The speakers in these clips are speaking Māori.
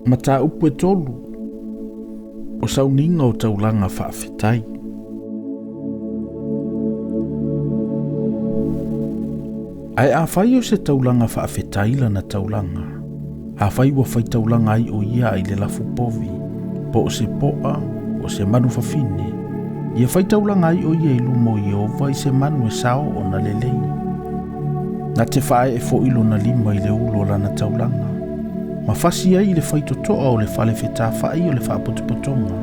Mata upu e tolu, o sauninga o taulanga whaafetai. Ai a whai o se taulanga whaafetai lana taulanga. A whai wa Faitauina ai o ia ai le lafu povi, po o se poa, o se manu whawhine. Ia Faitauina ai o ia i lumo Iova i se manu e sao o na lelei. Na te whae e fo ilo na lima i le ulo lana taulanga. Mawhasi ai le whaitotoa o le whale whetā whai o le whaapotopotonga.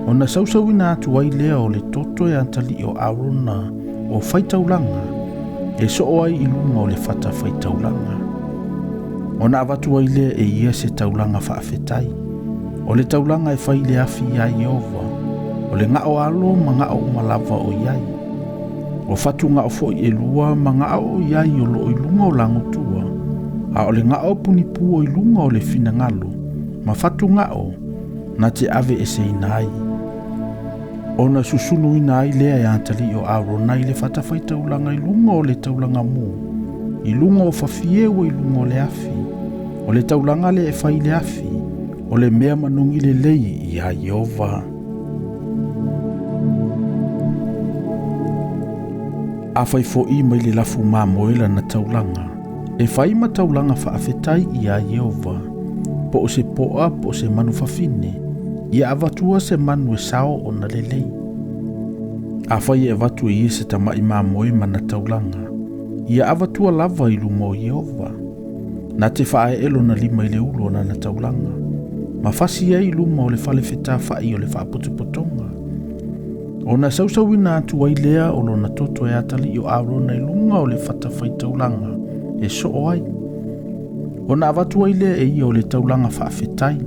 O na sausawina atu ai lea o le toto e antali o Arona o Faitauina. E so ai i lunga o le whata Faitauina. O na avatu ai lea e ia se taulanga whaafetai. O le taulanga e whai le afi ia Iova. O le ngao alo ma ngao umalava o iai. O fatu ngao fo i elua ma ngao o iai o lo i lunga o langotua. A o le ngao punipu o i lunga o le fina ngalo. Ma fatu ngao na te ave e se inai. O na susunu ina ai lea e antali o Arona i le whata Faitauina i lunga o le taulanga mu. I lunga o whawhie o i lunga o le afi. O le taulanga le e whai le afi. O le mea manungi le lei i a Iova. A whai fo i mai le lafu mā moela na taulanga. E whai ma taulanga whaafetai i a Iova. Po o se poa, po o se manu whawhine. Ia avatua se manu e sao o na lelei. A whai e vatu i se tamai mā moe mana taulanga. Ia avatua lava i lumo Iova. Na te whae elo na lima i le ulo na taulanga. Ma whasi ai luma o le whale whetā whai o le whaapotopotonga. O na sausawina atu ai lea o lo na toto e atali o Arona i lunga o le whata Faitauina e so ai. O na avatu ai lea e ia o le taulanga whaafetai.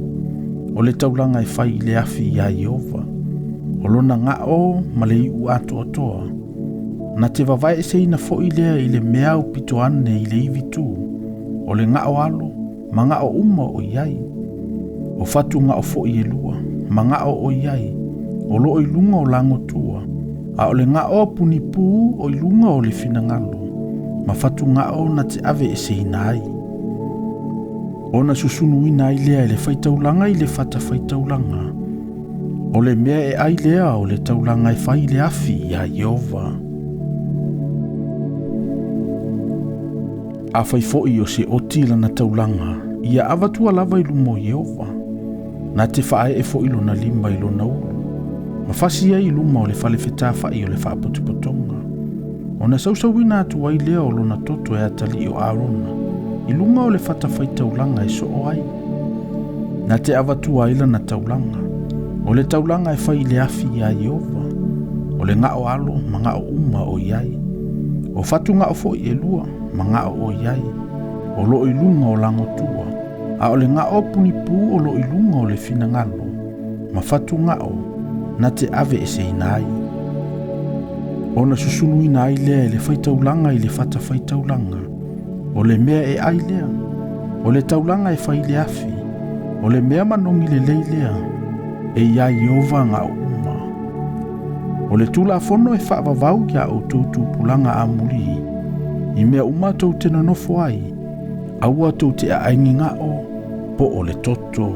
O le taulanga e whai le afi i a Iova. O lo na ngao ma le iu ato atoa. Na te wawai e seina fo i lea i le mea o pito ane i le ivitu. O le ngao alo, ma ngao uma o iai. O fatu ngao fo i elua, ma ngao o iai. O lo i lunga o langotua. A o le ngao punipu o i lunga o le finangalo. Ma fatu ngao na te ave e seina ai. O na susunu ina ai lea i le Faitauina i le whata Faitauina. O le mea e ai lea o le taulanga e whai le afi i a Iova. A whai fo'i o se otila na taulanga, ia avatua lava i lumo Iova. Na te whae e fo'i lo na lima i lo na ulu. Ma whasi ai i luma o le whale whetā whai o le whaapotopotonga. O na sausawina atu ai lea o lo na toto e atali o Arona. I lunga o le whata Faitauina e so ai. Na te avatua ila na taulanga. O le taulanga e whai le afi i a Iova. O le ngao alo ma ngao uma o iai. O fatu ngao fo i elua ma ngao o iai. O lo i lunga o langotua. A o le ngao punipu o lo i lunga o le finangalo. Ma fatu ngao na te ave e se inai. O na susunu ina ai lea i le Faitauina i le whata Faitauina. O le mea e ai lea. O le taulanga e whai le afi. O le mea manongi le lei lea. E ia Iova ngā uma. O le tula fono e whaavavau kia o tūtū pulanga a muri. I mea uma tau tena nofo ai. Aua tau te a aingi ngā o po o le toto.